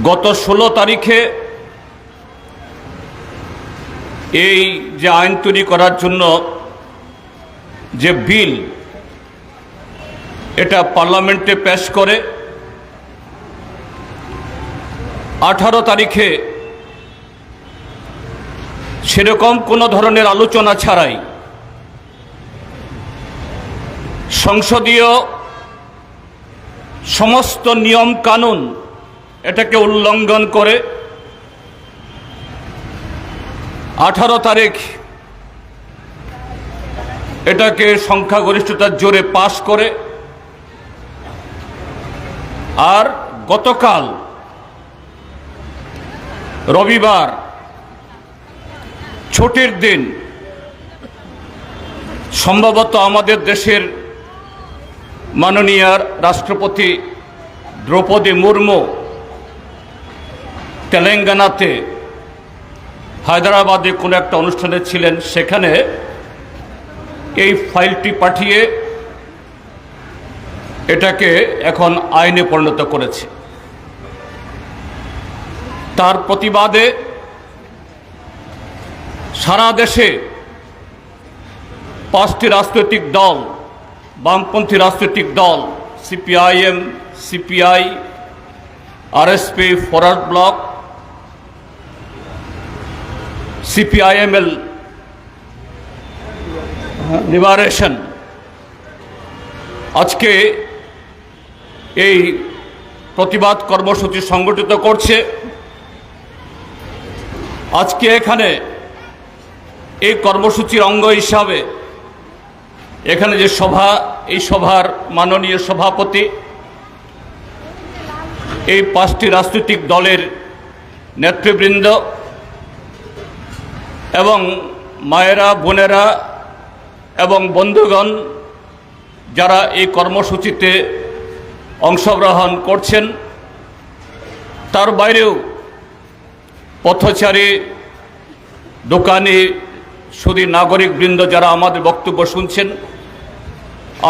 গত 16 তারিখে এই যে আইন তৈরি করার জন্য যে বিল এটা পার্লামেন্টে পেশ করে 18 তারিখে সেরকম কোনো ধরনের আলোচনা ছাড়াই সংসদীয় সমস্ত নিয়ম কানুন এটাকে উল্লঙ্ঘন করে 18 তারিখ এটাকে সংখ্যাগরিষ্ঠতার জোরে পাশ করে আর গতকাল রবিবার ছুটির দিন সম্ভবত আমাদের দেশের মাননীয় রাষ্ট্রপতি দ্রৌপদী মুর্মু তেলেঙ্গানাতে হায়দ্রাবাদে কোনো একটা অনুষ্ঠানে ছিলেন, সেখানে এই ফাইলটি পাঠিয়ে এটাকে এখন আইনে পরিণত করেছে। তার প্রতিবাদে সারা দেশে 5টি রাজনৈতিক দল, বামপন্থী রাজনৈতিক দল CPIM, CPI, RSP, forward block, CPIML liberation আজকে এই প্রতিবাদ কর্মসূচি সংগঠিত করছে। আজকে এখানে এই কর্মসূচির অঙ্গ হিসাবে এখানে যে সভা, এই সভার মাননীয় সভাপতি, এই 5টি রাজনৈতিক দলের নেতৃবৃন্দ এবং মায়েরা, বোনেরা এবং বন্ধুগণ যারা এই কর্মসূচিতে অংশগ্রহণ করছেন, তার বাইরেও পথচারী, দোকানি, শুধু নাগরিকবৃন্দ যারা আমাদের বক্তব্য শুনছেন,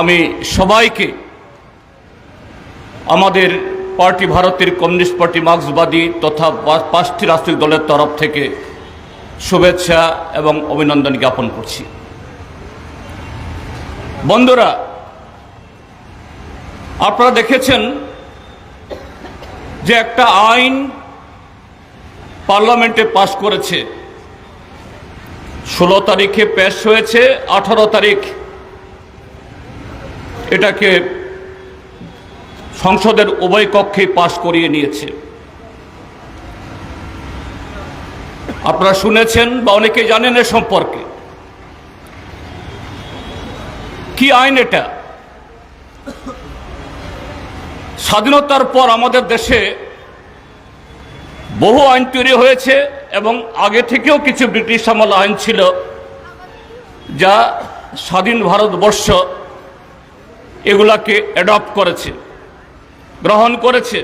আমি সবাইকে আমাদের পার্টি, ভারতের কমিউনিস্ট পার্টি, মার্ক্সবাদী তথা 5টি রাজনৈতিক দলের তরফ থেকে শুভেচ্ছা এবং অভিনন্দন জ্ঞাপন করছি। বন্ধুরা, আপনারা দেখেছেন যে একটা আইন পার্লামেন্টে পাশ করেছে, 16 তারিখে পেশ হয়েছে, 18 তারিখ এটাকে সংসদের উভয় কক্ষে পাশ করিয়ে নিয়েছে। আপনারা শুনেছেন বা অনেকে জানেন এ সম্পর্কে। কি আইন এটা? স্বাধীনতার পর আমাদের দেশে বহু আইন তৈরি হয়েছে এবং আগে থেকেও কিছু ব্রিটিশ আমল আইন ছিল যা স্বাধীন ভারতবর্ষ এগুলাকে অ্যাডপ্ট করেছে, গ্রহণ করেছে।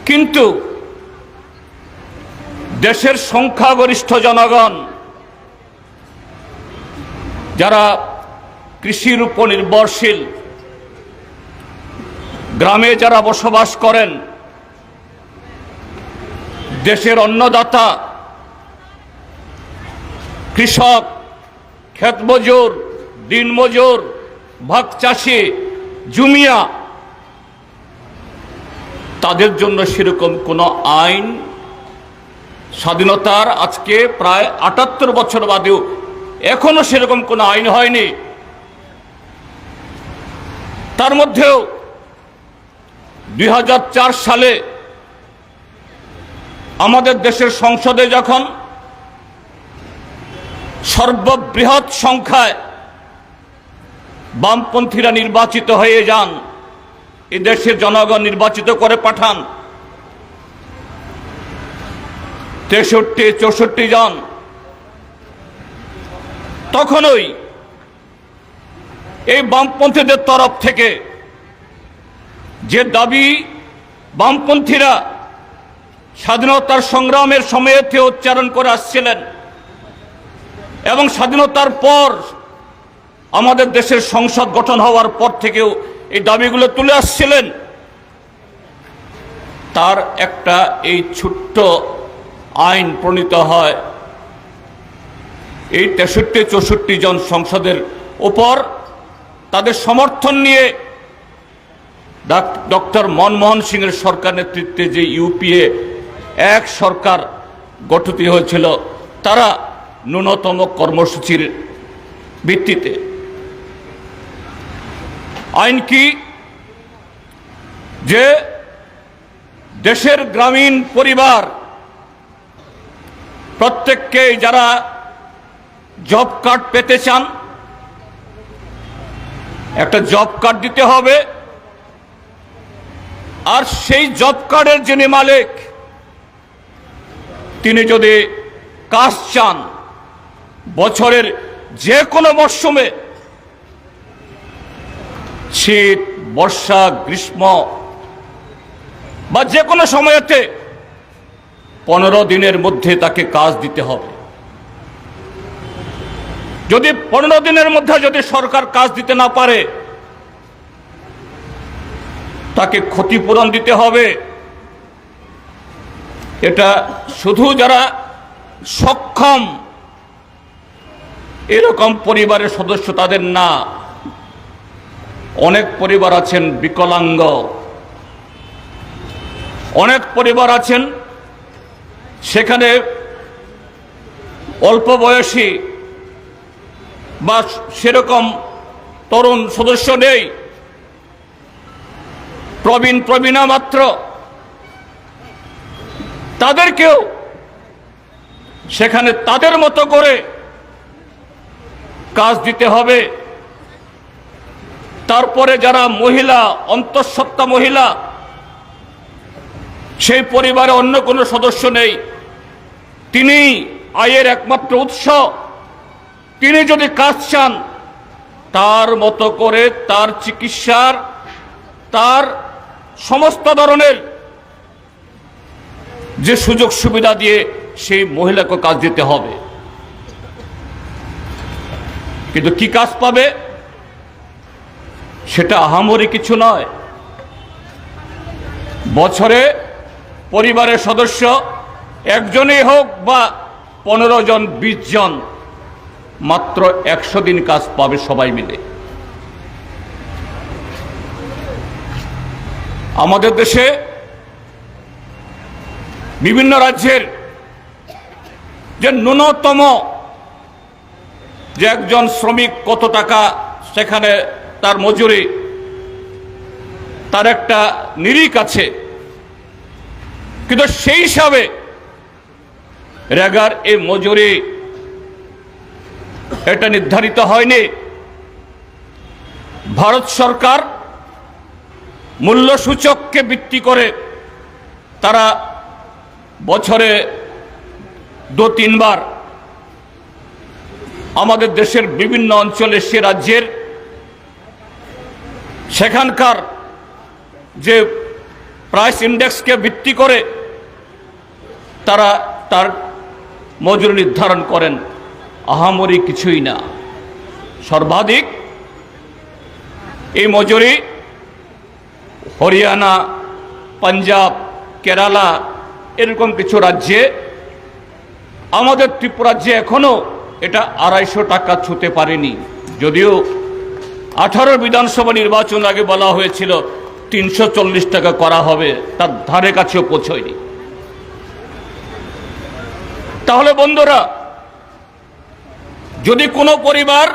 কিন্তু দেশের সংখ্যাগরিষ্ঠ জনগণ যারা কৃষির উপর নির্ভরশীল, গ্রামে যারা বসবাস করেন, দেশের অন্নদাতা, কৃষক, ক্ষেতমজুর, দিনমজুর, ভাগ চাষি, জুমিয়া, তাদের জন্য সেরকম কোনো আইন স্বাধীনতার আজকে প্রায় 78 বছর বাদেও এখনো সেরকম কোনো আইন হয়নি। তার মধ্যেও 2004 সালে আমাদের দেশের সংসদে যখন সর্ববৃহৎ সংখ্যায় বামপন্থীরা নির্বাচিত হয়ে যান, এই দেশের জনগণ নির্বাচিত করে পাঠান 63-64 জন, তখনই এই বামপন্থীদের তরফ থেকে যে দাবি বামপন্থীরা স্বাধীনতার সংগ্রামের সময়েতে উচ্চারণ করে আসছিলেন এবং স্বাধীনতার পর আমাদের দেশের সংসদ গঠন হওয়ার পর থেকেও এই দাবিগুলো তুলে আসছিলেন, তার একটা এই ছোট্ট আইন প্রণীত হয় এই 63-64 জন সংসদের উপর তাদের সমর্থন নিয়ে ডক্টর মনমোহন সিংয়ের সরকার নেতৃত্বে যে ইউপিএ এক সরকার গঠিত হয়েছিল, তারা ন্যূনতম কর্মসূচির ভিত্তিতে আইন কি, যে দেশের গ্রামীণ পরিবার প্রত্যেককে যারা জব কার্ড পেতে চান একটা জব কার্ড দিতে হবে, আর সেই জব কার্ডের যিনি মালিক তিনি যদি কাজ চান বছরের যে কোনো মরশুমে, শীত, বর্ষা, গ্রীষ্ম বা যে কোনো সময়তে 15 দিনের মধ্যে তাকে কাজ দিতে হবে। যদি 15 দিনের মধ্যে যদি সরকার কাজ দিতে না পারে তাকে ক্ষতিপূরণ দিতে হবে। এটা শুধু যারা সক্ষম এরকম পরিবারের সদস্য তাদের না, অনেক পরিবার আছেন বিকলাঙ্গ, অনেক পরিবার আছেন সেখানে অল্প বয়সী বা সেরকম তরুণ সদস্য নেই, প্রবীণা মাত্র, তাদেরকেও সেখানে তাদের মতো করে কাজ দিতে হবে। তারপরে যারা মহিলা, অন্তঃসত্ত্বা মহিলা, সেই পরিবারে অন্য কোনো সদস্য নেই, তিনি আয়ের একমাত্র উৎস, তিনি যদি কাজ চান তার মতো করে তার চিকিৎসার, তার সমস্ত ধরনের যে সুযোগ সুবিধা দিয়ে সেই মহিলাকে কাজ দিতে হবে। কিন্তু কি কাজ পাবে সেটা আহামরি কিছু নয়। বছরে পরিবারের সদস্য একজনই হোক বা 15 জন 20 জন, মাত্র 100 দিন কাজ পাবে সবাই মিলে। আমাদের দেশে বিভিন্ন রাজ্যের যে ন্যূনতম যে একজন শ্রমিক কত টাকা সেখানে তার মজুরি, তার একটা নিরিখ আছে, কিন্তু সেই হিসাবে রেগার এই মজুরি এটা নির্ধারিত হয়নি। ভারত সরকার মূল্যসূচককে ভিত্তি করে তারা বছরে 2-3 বার আমাদের দেশের বিভিন্ন অঞ্চলে সে রাজ্যের সেখানকার যে প্রাইস ইন্ডেক্সকে ভিত্তি করে তারা তার মজুরি নির্ধারণ করেন। আহামরি কিছুই না। সর্বাধিক এই মজুরি হরিয়ানা, পাঞ্জাব, কেরালা এরকম কিছু রাজ্যে, আমাদের ত্রিপুরা রাজ্যে এখনো এটা 250 টাকা ছুঁতে পারেনি, যদিও 18 বিধানসভা নির্বাচন আগে বলা হয়েছিল 340 টাকা করা হবে, তার ধারে কাছেও পৌঁছয়নি। তাহলে বন্ধুরা, যদি কোনো পরিবার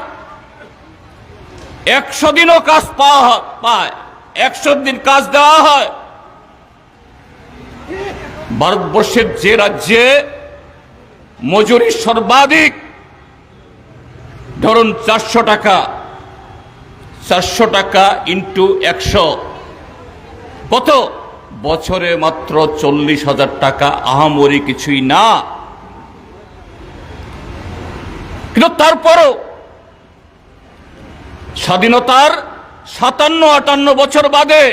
100 দিনও কাজ পায়, 100 দিন কাজ দেওয়া হয়, ভারতবর্ষের যে রাজ্যে মজুরি সর্বাধিক, ধরুন 400 টাকা, 400 টাকা ইন্টু 100 কত? বছরে মাত্র 40,000 টাকা। আহামরি কিছুই না। কিন্তু তারপরও স্বাধীনতার 57-58 বছর বাদে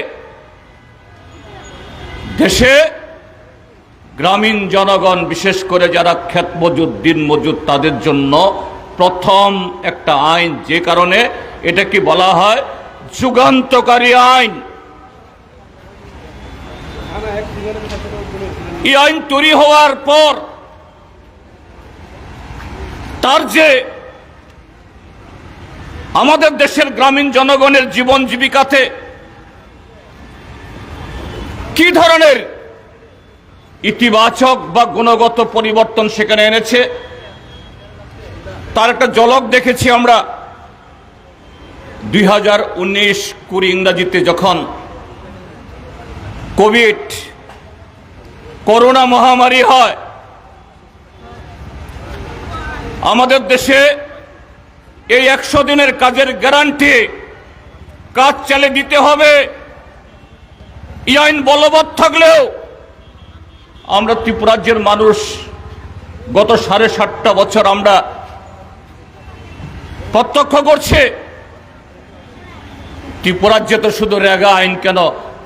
দেশে গ্রামীণ জনগণ, বিশেষ করে যারা ক্ষেত মজুর, দিন মজুর, তাদের জন্য প্রথম একটা আইন, যে কারণে এটাকে বলা হয় যুগান্তকারী আইন। এই আইন তৈরি হওয়ার পর তার যে আমাদের দেশের গ্রামীণ জনগণের জীবন জীবিকাতে কি ধরনের ইতিবাচক বা গুণগত পরিবর্তন সেখানে এনেছে তার একটা ঝলক দেখেছি আমরা 2019-20 ইংরাজিতে যখন করোনা মহামারী হয়, আমাদের দেশে এই 100 দিনের কাজের গ্যারান্টি কাজ চালিয়ে দিতে হবে। এই আইন বলবৎ থাকলেও আমরা ত্রিপুরাজ্যের মানুষ গত 7.5 বছর আমরা প্রত্যক্ষ করছে ত্রিপুরাজ্যে তো শুধু রেগা আইন কেন,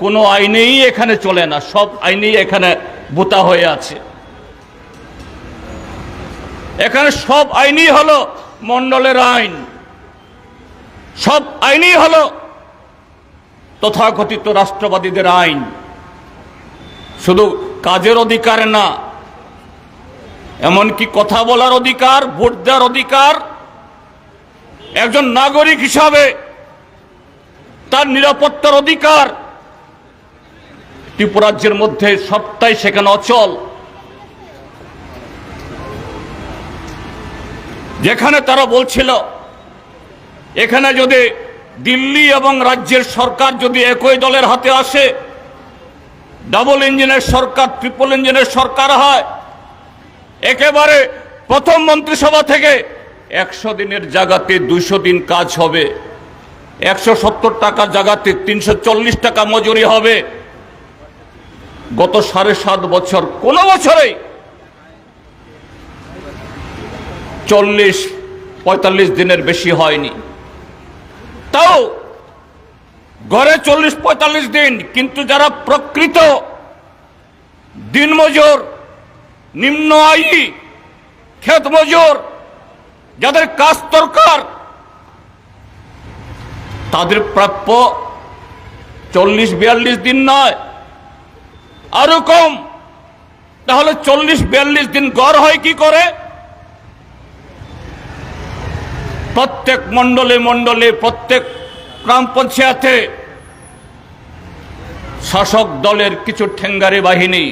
কোনো আইনেই এখানে চলে না, সব আইনেই এখানে বোতা হয়ে আছে। এখানে সব আইনই হলো মণ্ডলের আইন, সব আইনই হলো তথাকথিত রাষ্ট্রবাদীদের আইন। শুধু কাজের অধিকার না, এমনকি কথা বলার অধিকার, ভোট দেওয়ার অধিকার, একজন নাগরিক হিসাবে তার নিরাপত্তার অধিকার ত্রিপুরাজ্যের মধ্যে সবটাই সেখানে অচল। যেখানে তারা বলছিল এখানে যদি দিল্লি এবং রাজ্যের সরকার যদি একই দলের হাতে আসে, ডাবল ইঞ্জিনের সরকার, ট্রিপল ইঞ্জিনের সরকার হয়, একেবারে প্রথম মন্ত্রিসভা থেকে 100 দিনের জায়গাতে 200 দিন কাজ হবে, 170 টাকার জায়গাতে 340 টাকা মজুরি হবে। গত 7.5 বছর কোন বছরেই 40-45 দিনের বেশি হয়নি। তাও গড়ে 40-45 দিন, কিন্তু যারা প্রকৃত দিনমজুর, নিম্ন আয়ী ক্ষেত মজুর, যাদের কাজ দরকার, তাদের প্রাপ্য 40-42 দিন নয়, আরো কম। তাহলে 40-42 দিন গড় হয় কি করে? প্রত্যেক মণ্ডলে মণ্ডলে, প্রত্যেক গ্রাম পঞ্চায়েতে শাসক দলের কিছু ঠেঙ্গারে বাহিনী,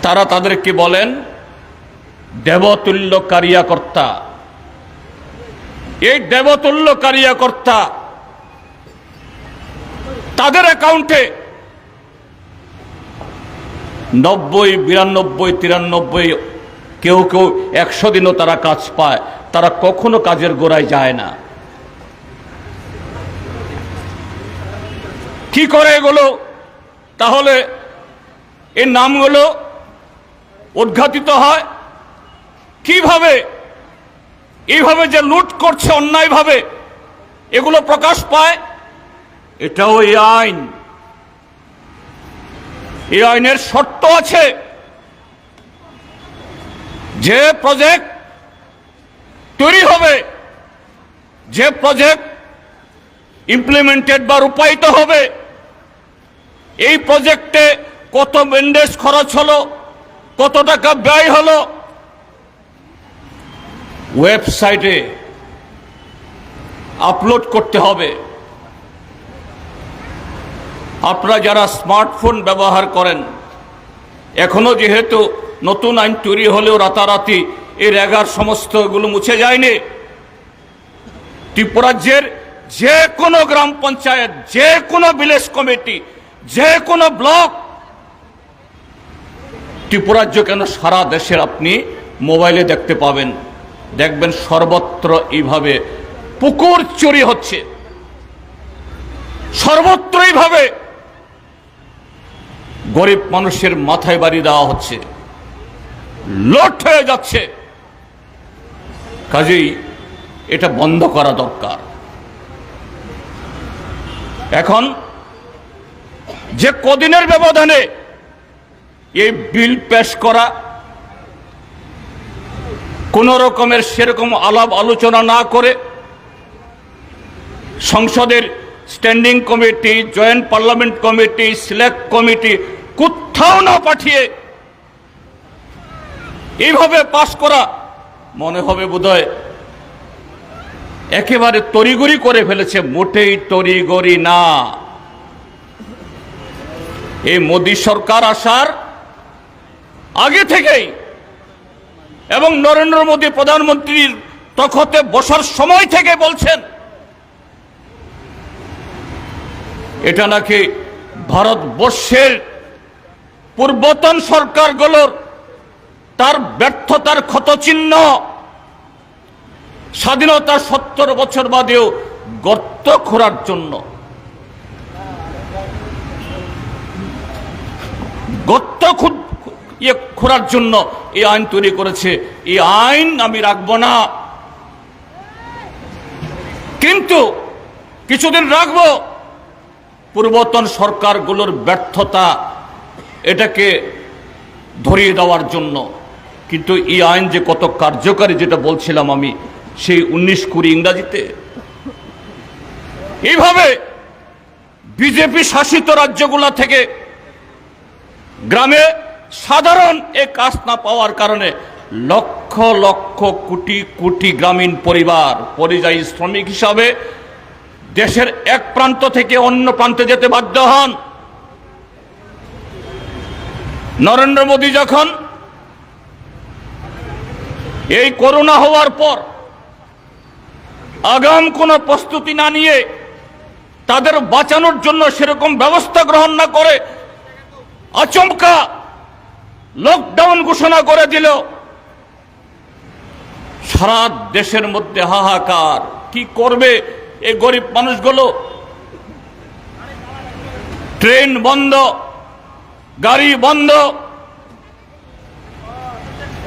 তারা তাদেরকে বলেন দেবতুল্য কার্যকর্তা। এই দেবতুল্য কার্যকর্তা তাদের অ্যাকাউন্টে 90-92-93, কেউ কেউ 100 দিনও তারা কাজ পায়। তারা কখনো কাজের গোড়ায় যায় না। কি করে এগুলো? তাহলে এই নামগুলো উদ্ঘাটিত হয় কিভাবে? এইভাবে যে লুট করছে অন্যায়ভাবে, এগুলো প্রকাশ পায়। এটাও এই আইন, এই আইনের শর্ত আছে। যে প্রজেক্ট তৈরি হবে, যে প্রজেক্ট ইমপ্লিমেন্টেড বা রূপায়িত হবে, এই প্রজেক্টে কত মেন্ডেজ খরচ হলো, কত টাকা ব্যয় হলো, ওয়েবসাইটে আপলোড করতে হবে। আপনারা যারা স্মার্টফোন ব্যবহার করেন, এখনো যেহেতু নতুন আইন তৈরি হলেও রাতারাতি এর সমস্ত এগুলো মুছে যায়নি। ত্রিপুরাজ্যের যে কোনো গ্রাম পঞ্চায়েত, যে কোনো ভিলেজ কমিটি, যে কোনো ব্লক, ত্রিপুরাজ্য কেন সারা দেশের আপনি মোবাইলে দেখতে পাবেন, দেখবেন সর্বত্র এইভাবে পুকুর চুরি হচ্ছে, সর্বত্র এইভাবে গরিব মানুষের মাথায় বাড়ি দেওয়া হচ্ছে, লুট হয়ে যাচ্ছে। কাজেই এটা বন্ধ করা দরকার। এখন যে কদিনের ব্যবধানে এই বিল পেশ করা, কোন রকমের সেরকম আলাপ আলোচনা না করে, সংসদের standing committee, joint parliament committee, select committee কোথাও না পাঠিয়ে এইভাবে পাশ করা মনে হবে বোধহয় একেবারে তড়িঘড়ি করে ফেলেছে। মোটেই তড়িঘড়ি না। এই মোদী সরকার আসার আগে থেকেই এবং নরেন্দ্র মোদী প্রধানমন্ত্রীর তখতে বসার সময় থেকে বলছেন এটা নাকি ভারতবর্ষের পূর্বতন সরকারগুলোর তার ব্যর্থতার ক্ষতচিহ্ন। স্বাধীনতার 70 বছর বাদেও গর্ত খোঁড়ার জন্য, গর্ত খোঁড়ার জন্য এই আইন তৈরি করেছে। এই আইন আমি রাখবো না, কিন্তু কিছুদিন রাখবো পূর্বতন সরকারগুলোর ব্যর্থতা এটাকে ধরিয়ে দেওয়ার জন্য। কিন্তু এই আইন যে কত কার্যকারী যেটা বলছিলাম আমি, সেই 19-20 ইংরাজিতে এইভাবে বিজেপি শাসিত রাজ্যগুলো থেকে গ্রামে সাধারণ এ কাজ না পাওয়ার কারণে লক্ষ লক্ষ কোটি কোটি গ্রামীণ পরিবার পরিযায়ী শ্রমিক হিসাবে দেশের এক প্রান্ত থেকে অন্য প্রান্তে যেতে বাধ্য হন। নরেন্দ্র মোদী যখন এই করোনা হওয়ার পর আগাম কোনো প্রস্তুতি না নিয়ে তাদের বাঁচানোর জন্য সেরকম ব্যবস্থা গ্রহণ না করে আচমকা লকডাউন ঘোষণা করে দিল, সারা দেশের মধ্যে হাহাকার। কি করবে এই গরিব মানুষগুলো? ট্রেন বন্ধ, গাড়ি বন্ধ,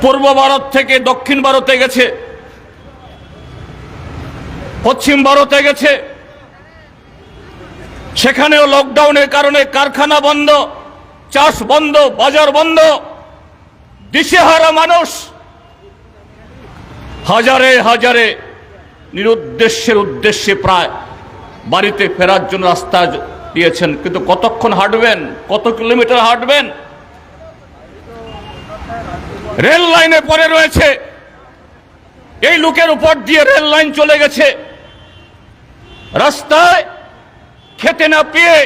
পূর্ব ভারত থেকে দক্ষিণ ভারতে গেছে, পশ্চিম ভারতে গেছে, সেখানেও লকডাউনের কারণে কারখানা বন্ধ, চাষ বন্ধ, বাজার বন্ধ, দিশেহারা মানুষ হাজারে হাজারে নিরুদ্দেশ্যের উদ্দেশ্যে প্রায় বাড়িতে ফেরার জন্য রাস্তা দিয়েছেন। কিন্তু কতক্ষণ হাঁটবেন? কত কিলোমিটার হাঁটবেন? রেল লাইনে পড়ে রয়েছে, এই লোকের উপর দিয়ে রেল লাইন চলে গেছে, রাস্তায় খেতে না পেয়ে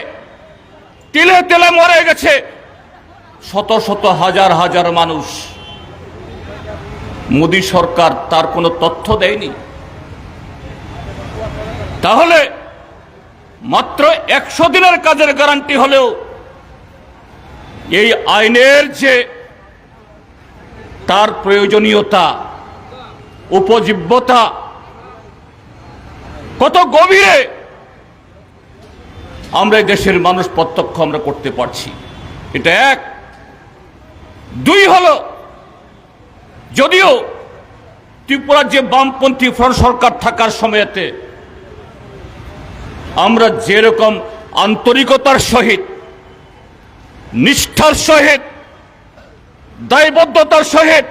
তিলে তিলে মরে গেছে শত শত হাজার হাজার মানুষ। মোদী সরকার তার কোনো তথ্য দেয়নি। তাহলে মাত্র 100 দিনের কাজের গ্যারান্টি হলেও এই আইনের যে তার প্রয়োজনীয়তা, উপজীব্যতা কত গভীরে আমরা দেশের মানুষ প্রত্যক্ষ আমরা করতে পারছি। এটা এক। দুই হলো, যদিও ত্রিপুরার যে বামপন্থী ফ্রন্ট সরকার থাকার সময়তে আমরা যেরকম আন্তরিকতার সহিত, নিষ্ঠার সহিত, দায়বদ্ধতার সহিত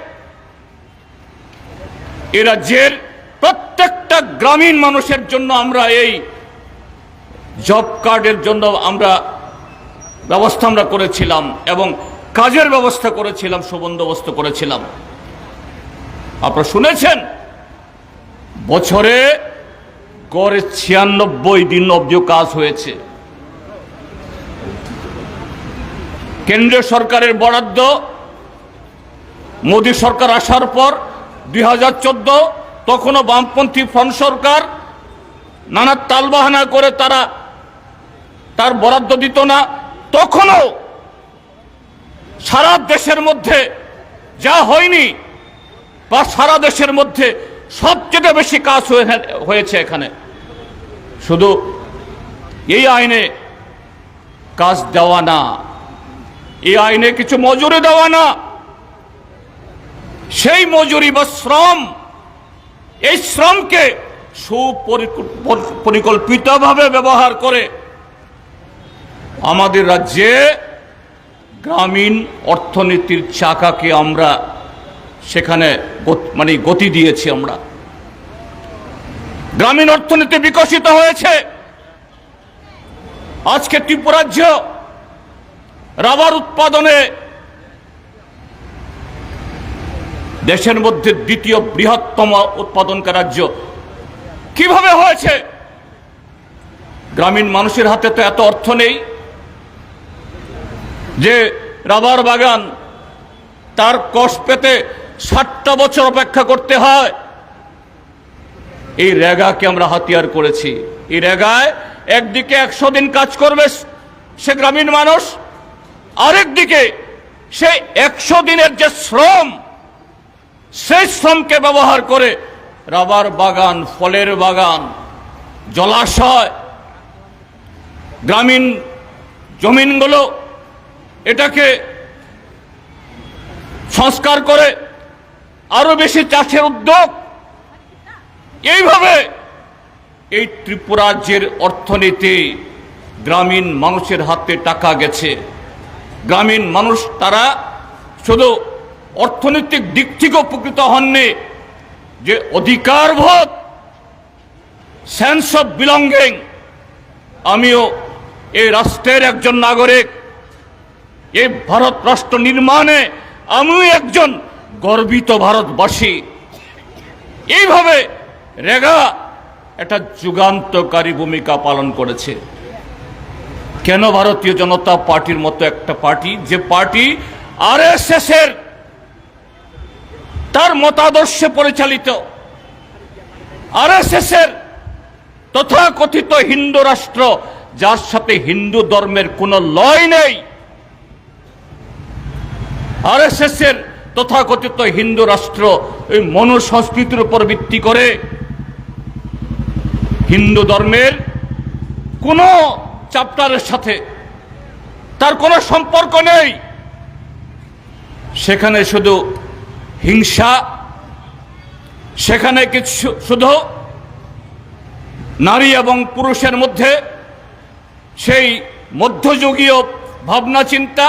এ রাজ্যের প্রত্যেকটা গ্রামীণ মানুষের জন্য আমরা এই জব কার্ডের জন্য আমরা ব্যবস্থা আমরা করেছিলাম এবং কাজের ব্যবস্থা করেছিলাম, সুবন্দোবস্ত করেছিলাম। আপনারা শুনেছেন বছরে গড়ে 96 দিন অবধি কাজ হয়েছে। কেন্দ্রীয় সরকারের বরাদ্দ মোদী সরকার আসার পর 2014 তখনও বামপন্থী ফ্রন্ট সরকার নানা তালবাহানা করে তার বরাদ্দ দিত না। তখনও সারা দেশের মধ্যে যা হয়নি বা সারা দেশের মধ্যে সবচেয়ে বেশি কাজ হয়েছে এখানে। শুধু এই আইনে কাজ দেওয়া না, এই আইনে কিছু মজুরি দেওয়া না, সেই মজুরি বা শ্রম, এই শ্রমকে সুপরিকল্পিতভাবে ব্যবহার করে আমাদের রাজ্যে গ্রামীণ অর্থনীতির চাকাকে আমরা সেখানে গতি দিয়েছি। আমরা গ্রামীণ অর্থনীতি বিকশিত হয়েছে। আজকে ত্রিপুরা রাজ্য রাবার উৎপাদনে দেশের মধ্যে দ্বিতীয় বৃহত্তম উৎপাদনকারী রাজ্য কিভাবে হয়েছে? গ্রামীণ মানুষের হাতে তো এত অর্থ নেই যে রাবার বাগান তার কষ পেতে 60টা বছর অপেক্ষা করতে হয়। এই রেগাকে আমরা হাতিয়ার করেছি। এই রেগায় একদিকে 100 দিন কাজ করবে সে গ্রামীণ মানুষ, আরেকদিকে সে 100 দিনের যে শ্রম, সেই শ্রমকে ব্যবহার করে রাবার বাগান, ফলের বাগান, জলাশয়, গ্রামীণ জমিনগুলো এটাকে সংস্কার করে আরো বেশি চাষের উদ্যোগ। এইভাবে এই ত্রিপুরা রাজ্যের অর্থনীতি গ্রামীণ মানুষের হাতে টাকা গেছে। গ্রামীণ মানুষ তারা শুধু অর্থনৈতিক দিক থেকে উপকৃত হননি, যে অধিকারবোধ, সেন্স অফ বিলঙ্গিং, আমিও এই রাষ্ট্রের একজন নাগরিক, এই ভারত রাষ্ট্র নির্মাণে আমিও একজন গর্বিত ভারতবাসী। এইভাবে রেগা একটা যুগান্তকারী ভূমিকা পালন করেছে। কেন ভারতীয় জনতা পার্টির মতো একটা পার্টি, যে পার্টি আরএসএস এর তার মতাদর্শে পরিচালিত, আরএসএস এর তথাকথিত হিন্দু রাষ্ট্র, যার সাথে হিন্দু ধর্মের কোনো লয় নেই, আরএসএস এর তথাকথিত হিন্দু রাষ্ট্র এই মনুসংস্কৃতির উপর ভিত্তি করে হিন্দু ধর্মের কোনো চ্যাপ্টারের সাথে তার কোনো সম্পর্ক নেই। সেখানে শুধু হিংসা, সেখানে কিছু শুধু নারী এবং পুরুষের মধ্যে সেই মধ্যযুগীয় ভাবনা চিন্তা,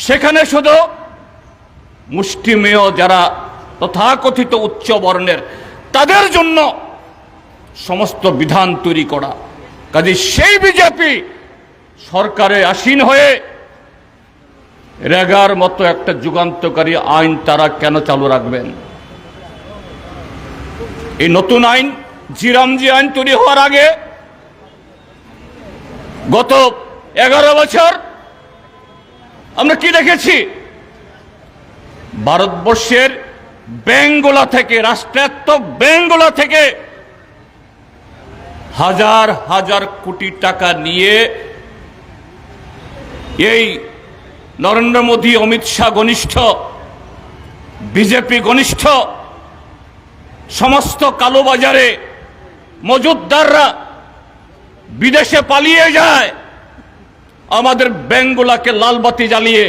সেখানে শুধু মুষ্টিমেয় যারা তথাকথিত উচ্চ বর্ণের তাদের জন্য সমস্ত বিধান তৈরি করা। কাজে সেই বিজেপি সরকারে আসীন হয়ে রেগার মতো একটা যুগান্তকারী আইন তারা কেন চালু রাখবেন? এই নতুন আইন, জিরামজি আইন তৈরি হওয়ার আগে গত 11 বছর আমরা কি দেখেছি? ভারতবর্ষের ব্যাংকগুলো থেকে, রাষ্ট্রায়ত্ত ব্যাংকগুলো থেকে হাজার হাজার কোটি টাকা নিয়ে এই নরেন্দ্র মোদী, অমিত শাহ ঘনিষ্ঠ, বিজেপি ঘনিষ্ঠ সমস্ত কালোবাজারে মজুতদাররা বিদেশে পালিয়ে যায়, আমাদের ব্যাংকগুলোকে লালবাতি জ্বালিয়ে।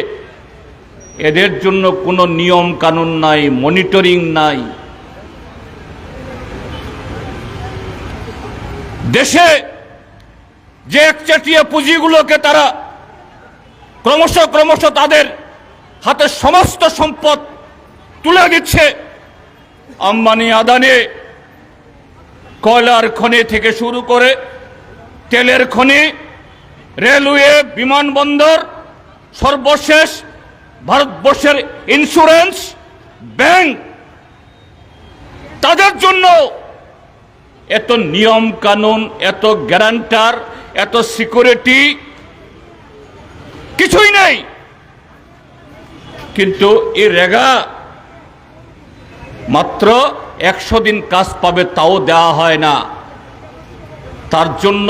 এদের জন্য কোনো নিয়ম কানুন নাই, মনিটরিং নাই। দেশে যে একচেটিয়া পুঁজিগুলোকে তারা ক্রমশ তাদের হাতে সমস্ত সম্পদ তুলে দিচ্ছে, আম্বানি, আদানি, কয়লার খনি থেকে শুরু করে তেলের খনি, রেলওয়ে, বিমানবন্দর, সর্বশেষ ভারতবর্ষের ইন্স্যুরেন্স, ব্যাংক, তাদের জন্য এত নিয়ম কানুন, এত গ্যারান্টার, এত সিকিউরিটি কিছুই নেই। কিন্তু এই রেগা মাত্র 100 দিন কাজ পাবে, তাও দেওয়া হয় না। তার জন্য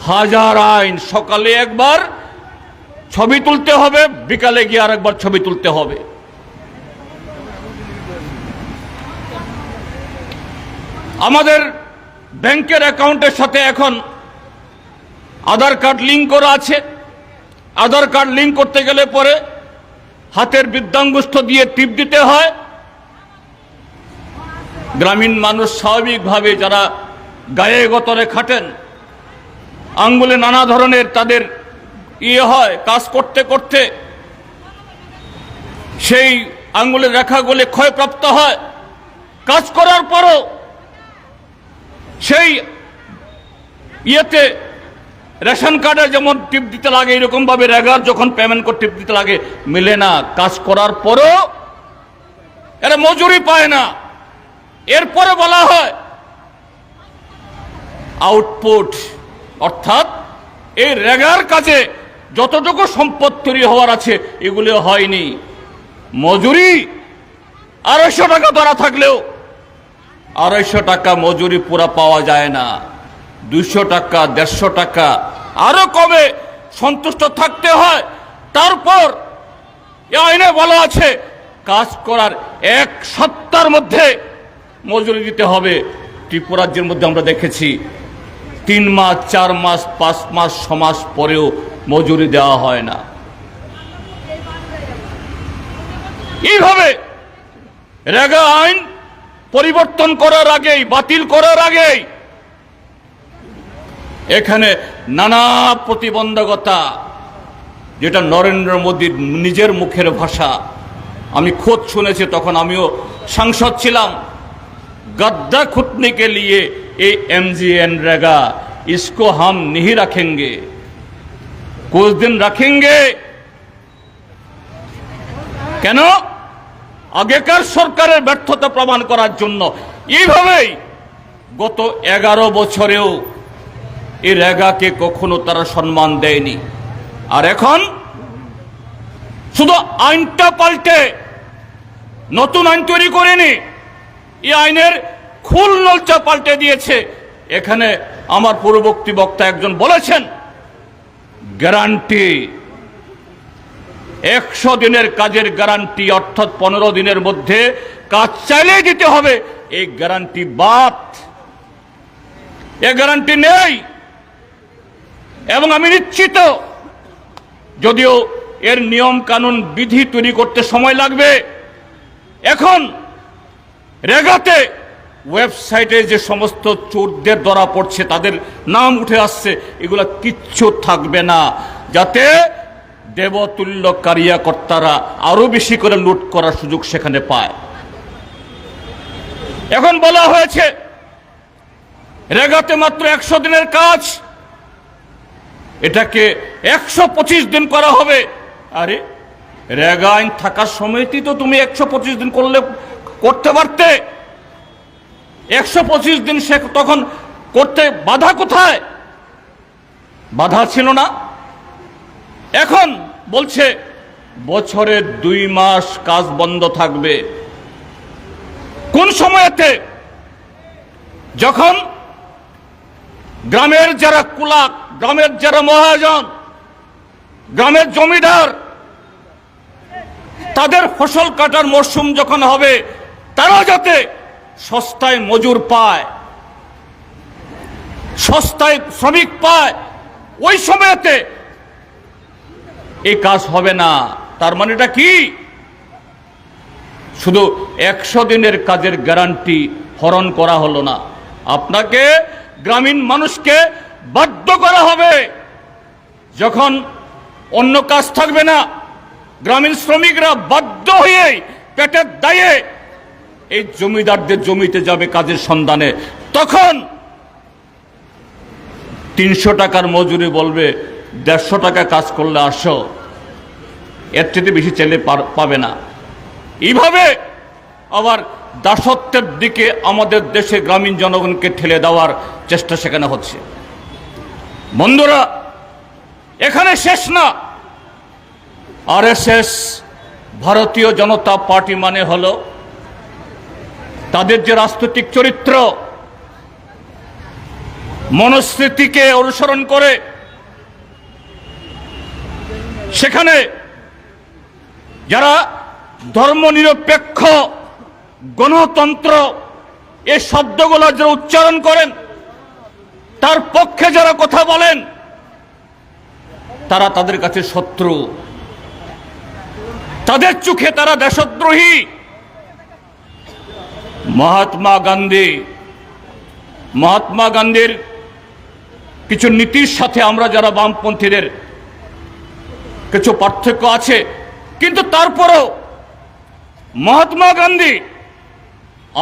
হাজার আইন, সকালে একবার ছবি তুলতে হবে, বিকালে গিয়ে আরেকবার ছবি তুলতে হবে। আমাদের ব্যাংকের অ্যাকাউন্টের সাথে এখন আধার কার্ড লিঙ্ক করা আছে। আধার কার্ড লিঙ্ক করতে গেলে পরে হাতের বৃদ্ধাঙ্গুষ্ঠ দিয়ে টিপ দিতে হয়। গ্রামীণ মানুষ স্বাভাবিকভাবে যারা গায়ে গতরে খাটেন, আঙ্গুলে নানা ধরনের তাদের হয়, কাজ করতে করতে সেই আঙ্গুলের রেখাগুলি ক্ষয়প্রাপ্ত হয়। কাজ করার পরও সেই রেশন কার্ডে যেমন টিপ দিতে লাগে, এরকম ভাবে রেগার যখন পেমেন্ট করে টিপ দিতে লাগে, মিলে না। কাজ করার পরও এরা মজুরি পায় না। এরপরে বলা হয় আউটপুট, অর্থাৎ এই রেগার কাজে যতটুকু সম্পদ তৈরি হওয়ার আছে এগুলো হয়নি। মজুরি 250 টাকা ধরা থাকলেও 250 টাকা মজুরি পুরা পাওয়া যায় না। 200 টাকা, 150 টাকা, আরো কমে সন্তুষ্ট থাকতে হয়। তারপর এ আইনে বলা আছে কাজ করার 1 সপ্তাহের মধ্যে মজুরি দিতে হবে। ত্রিপুরা রাজ্যের মধ্যে আমরা দেখেছি 3 মাস, 4 মাস, 5 মাস, 6 মাস পরেও মজুরি দেওয়া হয় না। এইভাবে রেগা আইন পরিবর্তন করার আগেই, বাতিল করার আগেই এখানে নানা প্রতিবন্ধকতা, যেটা নরেন্দ্র মোদীর নিজের মুখের ভাষা, আমি খোদ শুনেছি, তখন আমিও সাংসদ ছিলাম। गद्दा खुटने के लिए ये MGNरेगा इसको हम नहीं रखेंगे, कुछ दिन रखेंगे। কেন? আগেকার সরকারের ব্যর্থতা প্রমাণ করার জন্য। এইভাবেই গত 11 বছরেও এই রেগাকে কখনো তারা সম্মান দেয়নি। আর এখন শুধু আইনটা পাল্টে নতুন আইন তৈরি করেনি, এই আইনের খুল নলচা পাল্টে দিয়েছে। এখানে আমার পূর্ববর্তী বক্তা একজন বলেছেন গ্যারান্টি, 100 দিনের কাজের গ্যারান্টি, অর্থাৎ 15 দিনের মধ্যে কাজ চাইলে দিতে হবে। এই গ্যারান্টি বাদ, এই গ্যারান্টি নেই। এবং আমি নিশ্চিত, যদিও এর নিয়ম কানুন বিধি তৈরি করতে সময় লাগবে, এখন রেগাতে ওয়েবসাইটে যে সমস্ত চোরদের ধরা পড়ছে, তাদের নাম উঠে আসছে, এগুলা কিচ্ছু থাকবে না, যাতে দেবতুল্য কার্যকর্তারা আরো বেশি করে লুট করার সুযোগ সেখানে পায়। এখন বলা হয়েছে রেগাতে মাত্র 100 দিনের কাজ, এটাকে 125 দিন করা হবে। আরে রেগা আইন থাকার সময়তেই তো তুমি 125 দিন করতে পারতে। 125 দিন সে তখন করতে বাধা কোথায়? বাধা ছিল না। এখন বলছে বছরে 2 মাস কাজ বন্ধ থাকবে। কোন সময়তে? যখন গ্রামের যারা কুলাক, গ্রামের যারা মহাজন, গ্রামের জমিদার, তাদের ফসল কাটার মরশুম যখন হবে, তারা যাতে সস্তায় মজুর পায়, সস্তায় শ্রমিক পায়, ওই সময়তে এই কাজ হবে না। তার মানেটা কি? শুধু 100 দিনের কাজের গ্যারান্টি হরণ করা হলো না, আপনাকে গ্রামীণ মানুষকে বাধ্য করা হবে। যখন অন্য কাজ থাকবে না, গ্রামীণ শ্রমিকরা বাধ্য হয়ে পেটের দায়ে এই জমিদারদের জমিতে যাবে কাজের সন্ধানে। তখন 300 টাকার মজুরি বলবে 150 টাকা কাজ করলে আসো, এর চেয়ে বেশি চাইলে পাবে না। এইভাবে আবার দাসত্বের দিকে আমাদের দেশে গ্রামীণ জনগণকে ঠেলে দেওয়ার চেষ্টা সেখানে হচ্ছে। বন্ধুরা, এখানে শেষ না। RSS ভারতীয় জনতা পার্টি মানে হলো তাদের যে রাজনৈতিক চরিত্র, মনস্মৃতিকে অনুসরণ করে সেখানে যারা ধর্মনিরপেক্ষ, গণতন্ত্র, এই শব্দগুলো যারা উচ্চারণ করেন, তার পক্ষে যারা কথা বলেন, তারা তাদের কাছে শত্রু, তাদের চোখে তারা দেশদ্রোহী। মহাত্মা গান্ধীর কিছু নীতির সাথে আমরা যারা বামপন্থীদের কিছু পার্থক্য আছে, কিন্তু তারপরেও মহাত্মা গান্ধী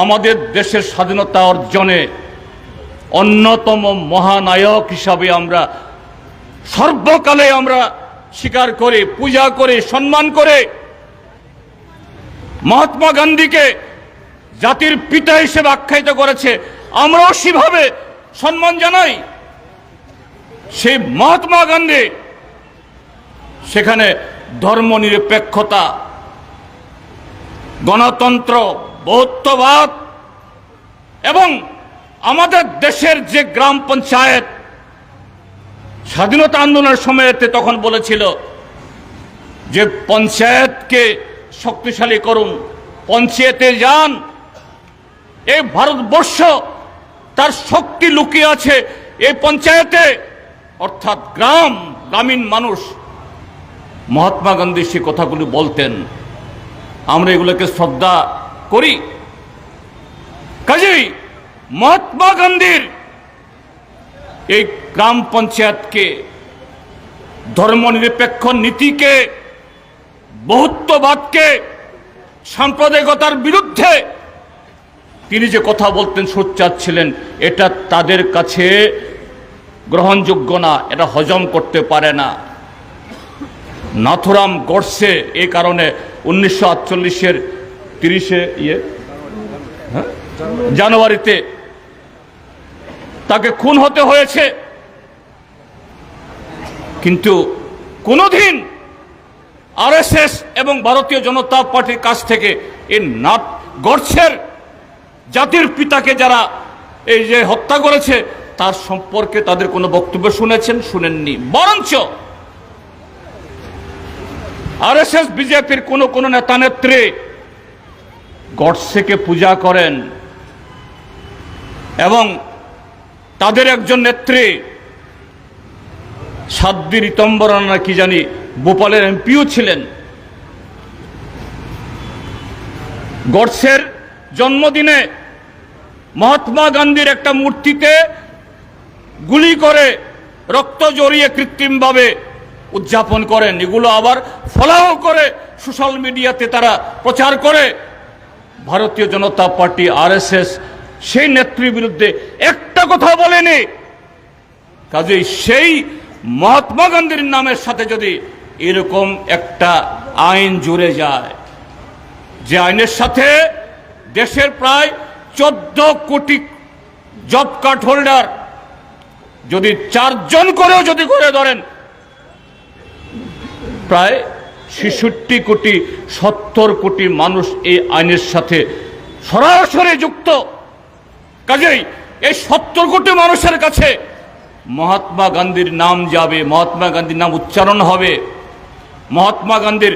আমাদের দেশের স্বাধীনতা অর্জনে অন্যতম মহানায়ক হিসাবে আমরা সর্বকালে আমরা স্বীকার করে, পূজা করে, সম্মান করে মহাত্মা গান্ধীকে জাতির পিতা হিসেবে আখ্যায়িত করেছে, আমরাও সেভাবে সম্মান জানাই। সেই মহাত্মা গান্ধী সেখানে ধর্মনিরপেক্ষতা, গণতন্ত্র, বহুত্ববাদ এবং আমাদের দেশের যে গ্রাম পঞ্চায়েত স্বাধীনতা আন্দোলনের সময়তে তখন বলেছিল যে পঞ্চায়েতকে শক্তিশালী করুন, পঞ্চায়েতে যান। এই ভারতবর্ষ তার শক্তি লুকিয়ে আছে এই পঞ্চায়েতে, অর্থাৎ গ্রামীণ মানুষ। মহাত্মা গান্ধী সে কথাগুলি বলতেন, আমরা এগুলোকে শ্রদ্ধা করি। কাজেই মহাত্মা গান্ধীর এই গ্রাম পঞ্চায়েতকে, ধর্মনিরপেক্ষ নীতিকে, বহুত্ববাদকে, সাম্প্রদায়িকতার বিরুদ্ধে তিনি যে কথা বলতেন, সোচ্চার ছিলেন, এটা তাদের কাছে গ্রহণযোগ্য না, এটা হজম করতে পারে না। নাথুরাম গডসে এই কারণে 1948-এর 30 জানুয়ারিতে তাকে খুন হতে হয়েছে। কিন্তু কোনোদিন আরএসএস এবং ভারতীয় জনতা পার্টির কাছ থেকে এই গডসের জাতির পিতাকে যারা এই যে হত্যা করেছে তার সম্পর্কে তাদের কোনো বক্তব্য শুনেছেন? শুনেননি। বরঞ্চ আরএসএস বিজেপির কোন নেতা নেত্রী গডসেকে পূজা করেন এবং তাদের একজন নেত্রী সাধ্বী ঋতম্বরা না কি জানি ভোপালের এমপিও ছিলেন। গডসের জন্মদিনে মহাত্মা গান্ধীর একটা মূর্তিতে গুলি করে রক্ত জড়িয়ে কৃত্রিমভাবে উদযাপন করেন। এগুলো আবার ফলাও করে সোশ্যাল মিডিয়াতে তারা প্রচার করে। ভারতীয় জনতা পার্টি আরএসএস সেই নেত্রীর বিরুদ্ধে একটা কথা বলেনি। কাজেই সেই মহাত্মা গান্ধীর নামের সাথে যদি এরকম একটা আইন জুড়ে যায়, যে আইনের সাথে দেশের প্রায় 14 কোটি জব কার্ড হোল্ডার যদি 4 জন করেও যদি করে ধরেন, প্রায় 66 কোটি 70 কোটি মানুষ এই আইনের সাথে সরাসরি যুক্ত। কাজেই এই 70 কোটি মানুষের কাছে মহাত্মা গান্ধীর নাম যাবে, মহাত্মা গান্ধীর নাম উচ্চারণ হবে, মহাত্মা গান্ধীর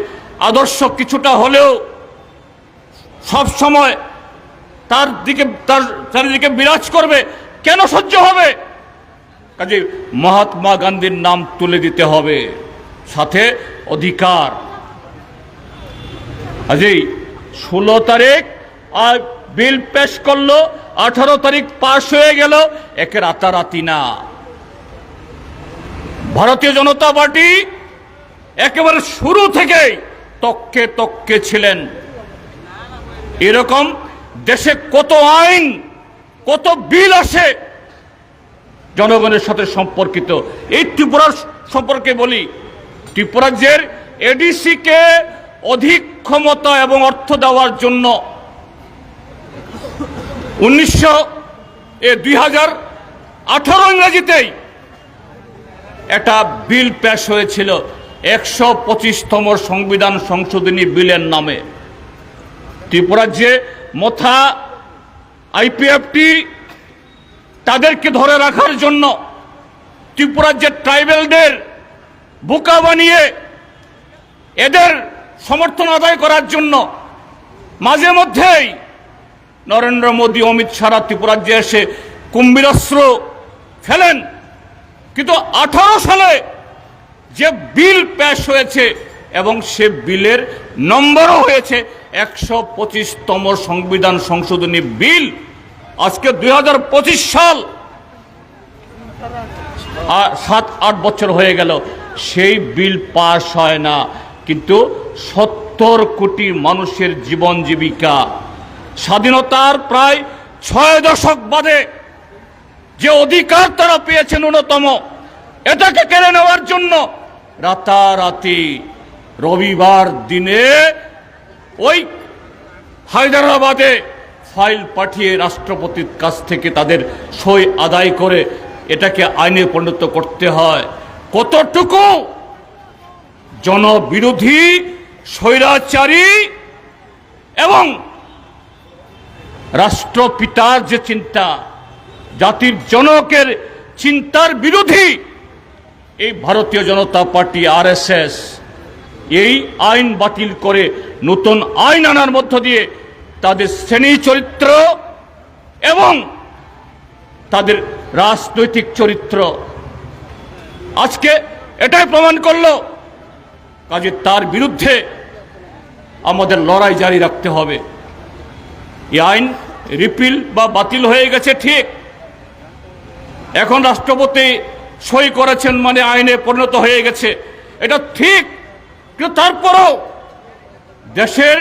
আদর্শ কিছুটা হলেও সব সময় তার চারিদিকে বিরাজ করবে। কেন সহ্য হবে? কাজে মহাত্মা গান্ধীর নাম তুলে দিতে হবে, সাথে অধিকার। কাজেই 16 তারিখ বিল পেশ করলো, 18 তারিখ পাশ হয়ে গেল, একে রাতারাতি না। ভারতীয় জনতা পার্টি একেবারে শুরু থেকেই তককে তককে ছিলেন। এরকম দেশে কত আইন, কত বিল আসে জনগণের সাথে সম্পর্কিত। এই ত্রিপুরার সম্পর্কে বলি, ত্রিপুরা রাজ্যের এডিসি কে অধিক ক্ষমতা এবং অর্থ দেওয়ার জন্য 2018 ইংরেজিতেই একটা বিল পেশ হয়েছিল 125তম সংবিধান সংশোধনী বিলের নামে। ত্রিপুরার যে মথা আইপিএফটি তাদেরকে ধরে রাখার জন্য, ত্রিপুরার যে ট্রাইবেলদের বোকা বানিয়ে এদের সমর্থন আদায় করার জন্য মাঝে মধ্যেই নরেন্দ্র মোদী, অমিত শাহ ত্রিপুরার যে এসে কুম্ভীরাস্ত্র ফেলেন। কিন্তু 18 সালে যে বিল পেশ হয়েছে এবং সে বিলের নম্বরও হয়েছে 125তম সংবিধান সংশোধনী বিল। আজকে 2025 সাল, 7-8 বছর হয়ে গেল, সেই বিল পাশ হয় না। কিন্তু 70 কোটি মানুষের জীবন জীবিকা, স্বাধীনতার প্রায় 6 দশক বাদে যে অধিকার তারা পেয়েছে ন্যূনতম, এটাকে কেড়ে নেওয়ার জন্য রাতারাতি রবিবার দিনে ওই হায়দ্রাবাদে ফাইল পাঠিয়ে রাষ্ট্রপতির কাছ থেকে তাদের সই আদায় করে এটাকে আইনে পরিণত করতে হয়। কতটুকু জনবিরোধী, স্বৈরাচারী এবং রাষ্ট্রপিতার যে চিন্তা, জাতির জনকের চিন্তার বিরোধী এই ভারতীয় জনতা পার্টি আরএসএস এই আইন বাতিল করে নতুন আইন আনার মধ্য দিয়ে তাদের শ্রেণী চরিত্র এবং তাদের রাজনৈতিক চরিত্র আজকে এটাই প্রমাণ করল। কাজে তার বিরুদ্ধে আমাদের লড়াই জারি রাখতে হবে। এই আইন রিপিল বা বাতিল হয়ে গেছে ঠিক, এখন রাষ্ট্রপতি সই করেছেন মানে আইনে পরিণত হয়ে গেছে, এটা ঠিক। কিন্তু তারপরও দেশের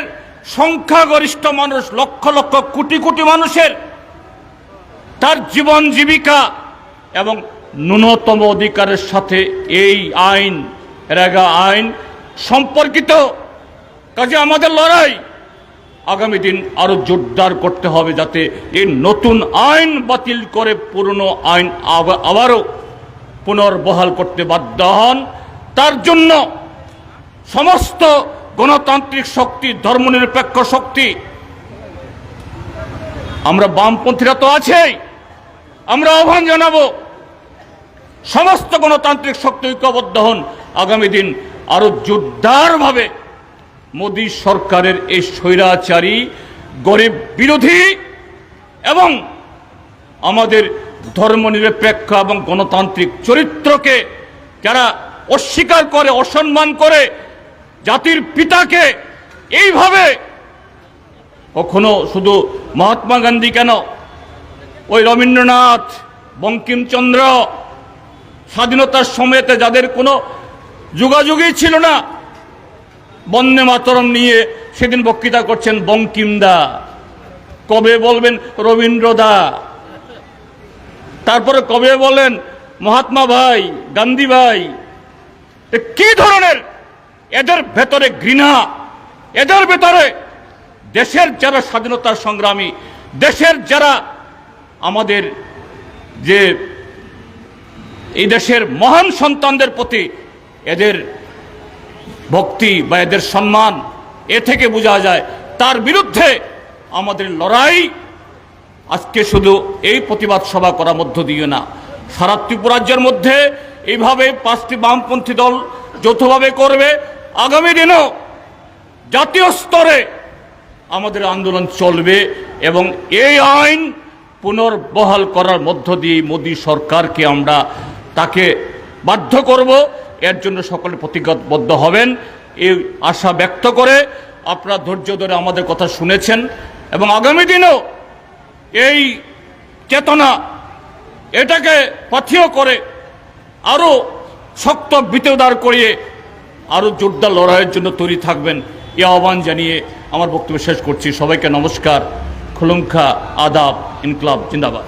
সংখ্যাগরিষ্ঠ মানুষ, লক্ষ লক্ষ কোটি কোটি মানুষের তার জীবন জীবিকা এবং ন্যূনতম অধিকারের সাথে এই আইন, রেগা আইন সম্পর্কিত। কাজে আমাদের লড়াই আগামী দিন আরো জোরদার করতে হবে, যাতে এই নতুন আইন বাতিল করে পুরনো আইন আবারও পুনর্বহাল করতে বাধ্য হন। তার জন্য সমস্ত গণতান্ত্রিক শক্তি, ধর্মনিরপেক্ষ শক্তি, আমরা বামপন্থীরা তো আছেই, আমরা আহ্বান জানাবো সমস্ত গণতান্ত্রিক শক্তি ঐক্যবদ্ধ হন। আগামী দিন আরো জোরদারভাবে মোদী সরকারের এই স্বৈরাচারী, গরিব বিরোধী এবং আমাদের ধর্মনিরপেক্ষ এবং গণতান্ত্রিক চরিত্রকে যারা অস্বীকার করে, অসম্মান করে, জাতির পিতাকে এইভাবে, কখনো শুধু মহাত্মা গান্ধী কেন, ওই রবীন্দ্রনাথ, বঙ্কিমচন্দ্র, স্বাধীনতার সময়তে যাদের কোনো যোগাযোগই ছিল না, বন্দে মাতরম নিয়ে সেদিন বক্তৃতা করছেন বঙ্কিমদা, কবে বলবেন রবীন্দ্রদা, তারপরে কবে বলেন মহাত্মা ভাই, গান্ধী ভাই। কি ধরনের এদের ভেতরে ঘৃণা, এদের ভেতরে দেশের যারা স্বাধীনতার সংগ্রামী, দেশের যারা আমাদের যে এই দেশের মহান সন্তানদের প্রতি এদের ভক্তি বা এদের সম্মান, এ থেকে বোঝা যায় তার বিরুদ্ধে আমাদের লড়াই আজকে শুধু এই প্রতিবাদ সভা করার মধ্য দিয়ে না, সারা ত্রিপুরা রাজ্যের মধ্যে এইভাবে 5টি বামপন্থী দল যৌথভাবে করবে। আগামী দিনেও জাতীয় স্তরে আমাদের আন্দোলন চলবে এবং এই আইন পুনর্বহাল করার মধ্য দিয়ে মোদী সরকারকে আমরা তাকে বাধ্য করব। এর জন্য সকলে প্রতিজ্ঞাবদ্ধ হবেন এই আশা ব্যক্ত করে আপনারা ধৈর্য ধরে আমাদের কথা শুনেছেন এবং আগামী দিনেও এই চেতনা এটাকে পাথেয় করে আরো শক্ত ভিতদার করিয়ে আরো জোরদার লড়াইয়ের জন্য তৈরি থাকবেন, এই আহ্বান জানিয়ে আমার বক্তব্য শেষ করছি। সবাইকে নমস্কার, খুলুমখা, আদাব, ইনকলাব জিন্দাবাদ।